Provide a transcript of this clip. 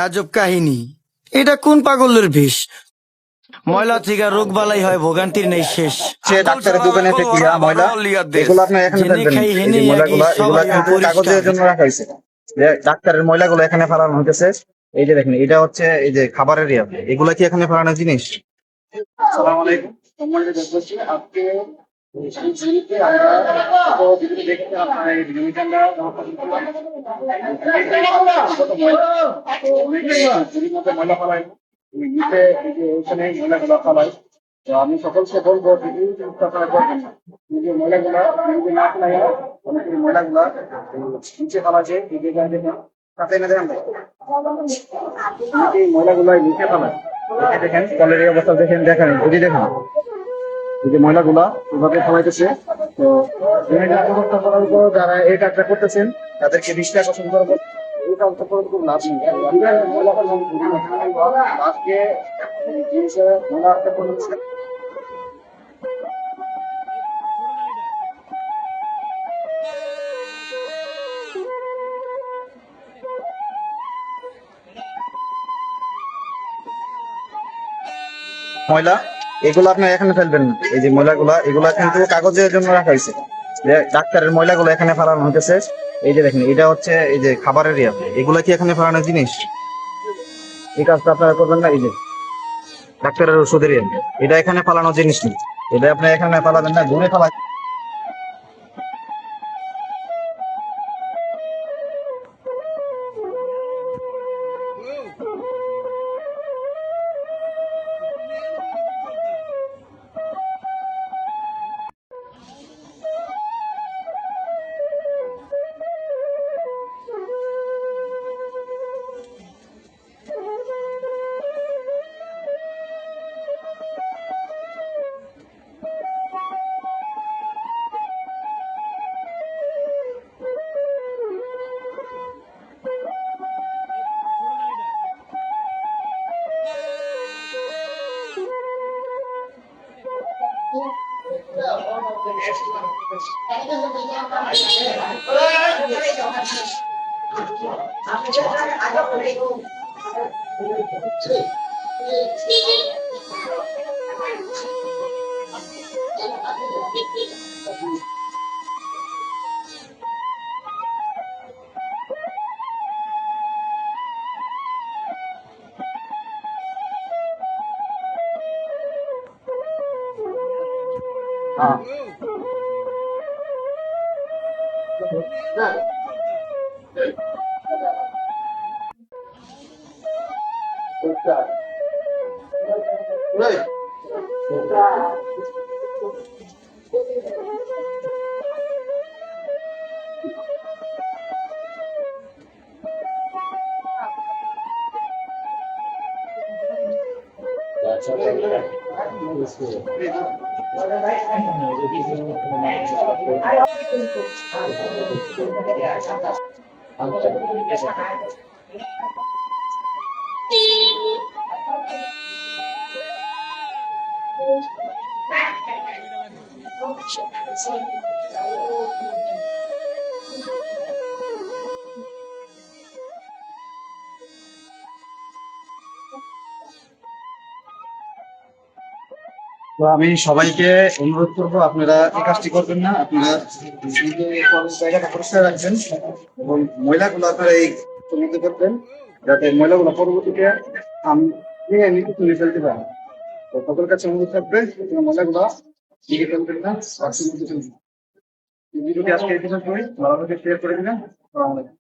আজব কাহিনী। এটা কোন পাগলের বেশ? ময়লা থেকে রোগ বালাই হয়, ভোগান্তির নেই শেষ। সে ডাক্তারের দোকানে থেকে ময়লা এগুলো আপনি এখানে জেনে ফেলবেন না। খাই এই যে হেনে একই ময়লাগুলা এগুলা সবাই কিন্তু অপরিষ্কার। কাগজের জন্য রাখা হয়েছে। যে ডাক্তারের ময়লাগুলো এখানে ফেলানো হইতেছে। এই যে দেখেন, এটা হচ্ছে এই যে খাবারের ইয়া, এগুলা কি এখানে ফেলানোর জিনিস? আসসালামু আলাইকুম। সম্মানিত দেশবাসী, আজকে এই ভিডিওতে আমরা তো ভিডিও দেখতে আপনারা এই ভিডিওটা আমরা ময়লা ফেলাই নিচে, এই যে এখানে ময়লাগুলো ফেলাই। তো আমি সকলকে বলবো ভিডিও আপনারা করবেন না। এই যে ময়লাগুলা যদি না ফেলাই, অনেকের ময়লাগুলা নিচে ফেলা যায়, এই যে দেখেন কাছে না দেখেন এই ময়লাগুলো নিচে ফেলায়। দেখেন কলের এই অবস্থা দেখেন, দেখেন যদি দেখেন এই যে ময়লাগুলা এভাবে ফেলাইতেছে। তো এই অবস্থা করার পর যারা এই কাজটা করতেছেন তাদেরকে দৃষ্টি আকর্ষণ করবো, এই কাজটা করে কোনো লাভ নেই। আজকে জিনিসে ময়লা একটা পরিষ্কার ময়লা এগুলো আপনার এখানে ফেলবেন না। এই যে ময়লাগুলা এগুলা কিন্তু কাগজের জন্য রাখা হয়েছে। যে ডাক্তারের ময়লাগুলো এখানে ফেলানো হইতেছে। এই যে দেখেন, এটা হচ্ছে এই যে খাবারের ইয়া, এগুলা কি এখানে ফেলানোর জিনিস? এই কাজটা আপনারা করবেন না। এই যে ডাক্তারের ওষুধের ইয়া, এটা এখানে ফেলানোর জিনিস নেই। এটা আপনি এখানে ফেলাবেন না, দূরে ফেলা। তো আমি সবাইকে অনুরোধ করবো, আপনারা এই কাজটি করবেন না। আপনারা জায়গাটা পরিষ্কার রাখবেন এবং ময়লাগুলো আপনারা এই মধ্যে করবেন, যাতে ময়লাগুলো পরবর্তীতে আমি নিচে তুলে ফেলতে পারেন। তো সকলের কাছে অনুরোধ থাকবে, ময়লাগুলো দিকে ফেলবেন না, বাক্সের মধ্যে ফেলবেন। ভিডিওটি আজকে এই পর্যন্তই, ভালো করে শেয়ার করে দিবেন। আসসালামু আলাইকুম।